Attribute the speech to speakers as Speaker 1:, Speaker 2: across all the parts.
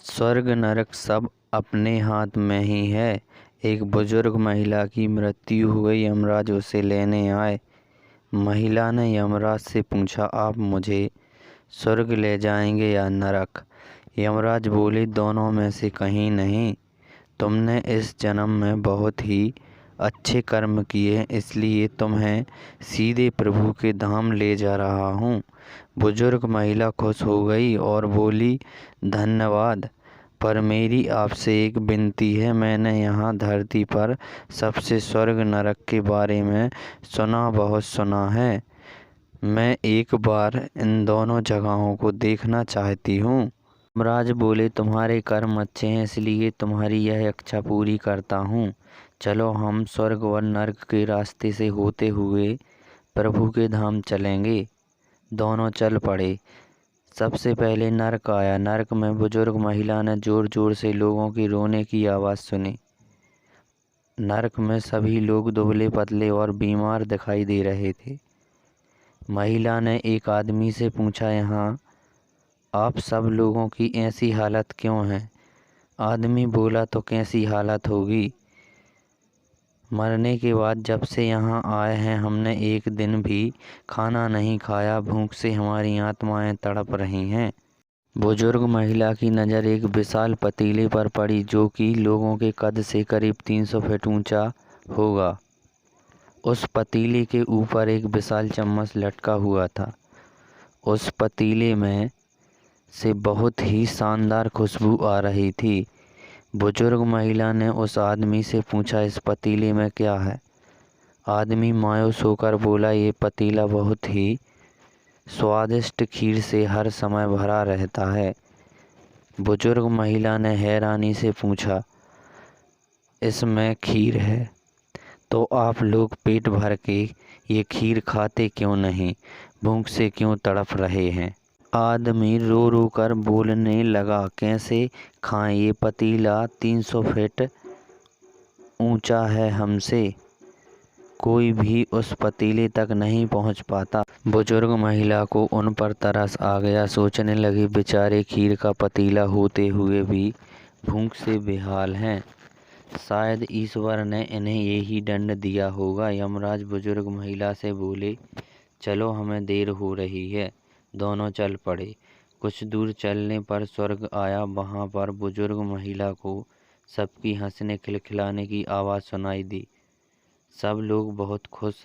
Speaker 1: स्वर्ग नरक सब अपने हाथ में ही है। एक बुजुर्ग महिला की मृत्यु हो गई। यमराज उसे लेने आए। महिला ने यमराज से पूछा, आप मुझे स्वर्ग ले जाएंगे या नरक? यमराज बोले, दोनों में से कहीं नहीं। तुमने इस जन्म में बहुत ही अच्छे कर्म किए, इसलिए तुम्हें सीधे प्रभु के धाम ले जा रहा हूँ। बुजुर्ग महिला खुश हो गई और बोली, धन्यवाद, पर मेरी आपसे एक विनती है। मैंने यहाँ धरती पर सबसे स्वर्ग नरक के बारे में बहुत सुना है। मैं एक बार इन दोनों जगहों को देखना चाहती हूँ। यमराज बोले, तुम्हारे कर्म अच्छे हैं, इसलिए तुम्हारी यह इच्छा पूरी करता हूँ। चलो, हम स्वर्ग और नरक के रास्ते से होते हुए प्रभु के धाम चलेंगे। दोनों चल पड़े। सबसे पहले नरक आया। नरक में बुजुर्ग महिला ने जोर जोर से लोगों की रोने की आवाज़ सुनी। नरक में सभी लोग दुबले पतले और बीमार दिखाई दे रहे थे। महिला ने एक आदमी से पूछा, यहाँ आप सब लोगों की ऐसी हालत क्यों है? आदमी बोला, तो कैसी हालत होगी, मरने के बाद जब से यहाँ आए हैं हमने एक दिन भी खाना नहीं खाया। भूख से हमारी आत्माएं तड़प रही हैं। बुजुर्ग महिला की नज़र एक विशाल पतीले पर पड़ी, जो कि लोगों के कद से करीब 300 फीट ऊंचा होगा। उस पतीले के ऊपर एक विशाल चम्मच लटका हुआ था। उस पतीले में से बहुत ही शानदार खुशबू आ रही थी। बुजुर्ग महिला ने उस आदमी से पूछा, इस पतीले में क्या है? आदमी मायूस होकर बोला, ये पतीला बहुत ही स्वादिष्ट खीर से हर समय भरा रहता है। बुजुर्ग महिला ने हैरानी से पूछा, इसमें खीर है तो आप लोग पेट भर के ये खीर खाते क्यों नहीं? भूख से क्यों तड़प रहे हैं? आदमी रो रो कर बोलने लगा, कैसे खाएं? ये पतीला 300 फीट ऊंचा है, हमसे कोई भी उस पतीले तक नहीं पहुंच पाता। बुजुर्ग महिला को उन पर तरस आ गया। सोचने लगी, बेचारे खीर का पतीला होते हुए भी भूख से बेहाल हैं। शायद ईश्वर ने इन्हें यही दंड दिया होगा। यमराज बुजुर्ग महिला से बोले, चलो, हमें देर हो रही है। दोनों चल पड़े। कुछ दूर चलने पर स्वर्ग आया। वहाँ पर बुजुर्ग महिला को सबकी हंसने खिलखिलाने की आवाज़ सुनाई दी। सब लोग बहुत खुश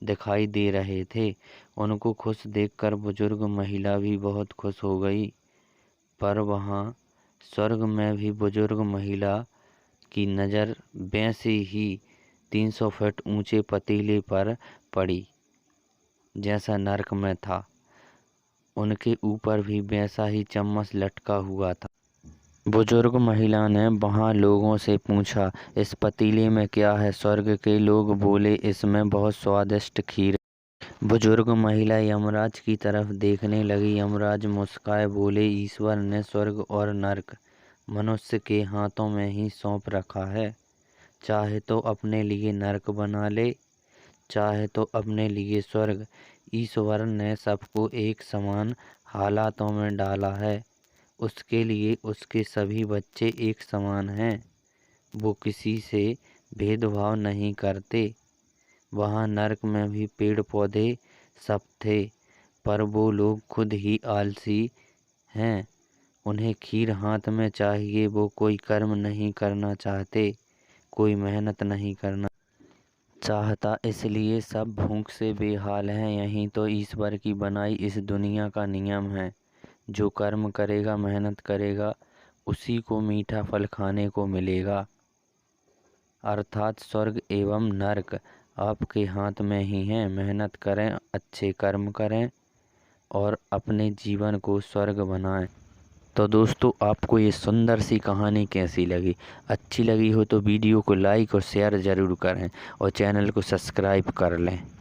Speaker 1: दिखाई दे रहे थे। उनको खुश देखकर बुजुर्ग महिला भी बहुत खुश हो गई। पर वहाँ स्वर्ग में भी बुजुर्ग महिला की नज़र वैसे ही 300 फीट ऊंचे पतीले पर पड़ी जैसा नरक में था। उनके ऊपर भी वैसा ही चम्मच लटका हुआ था। बुजुर्ग महिला ने वहाँ लोगों से पूछा, इस पतीले में क्या है? स्वर्ग के लोग बोले, इसमें बहुत स्वादिष्ट खीर है। बुजुर्ग महिला यमराज की तरफ देखने लगी। यमराज मुस्काए बोले, ईश्वर ने स्वर्ग और नरक मनुष्य के हाथों में ही सौंप रखा है। चाहे तो अपने लिए नरक बना ले, चाहे तो अपने लिए स्वर्ग। ईश्वर ने सबको एक समान हालातों में डाला है। उसके लिए उसके सभी बच्चे एक समान हैं। वो किसी से भेदभाव नहीं करते। वहाँ नरक में भी पेड़ पौधे सब थे, पर वो लोग खुद ही आलसी हैं। उन्हें खीर हाथ में चाहिए। वो कोई कर्म नहीं करना चाहते, कोई मेहनत नहीं करना चाहता, इसलिए सब भूख से बेहाल हैं। यही तो ईश्वर की बनाई इस दुनिया का नियम है। जो कर्म करेगा, मेहनत करेगा, उसी को मीठा फल खाने को मिलेगा। अर्थात स्वर्ग एवं नरक आपके हाथ में ही है। मेहनत करें, अच्छे कर्म करें और अपने जीवन को स्वर्ग बनाएं। तो दोस्तों, आपको ये सुंदर सी कहानी कैसी लगी? अच्छी लगी हो तो वीडियो को लाइक और शेयर ज़रूर करें और चैनल को सब्सक्राइब कर लें।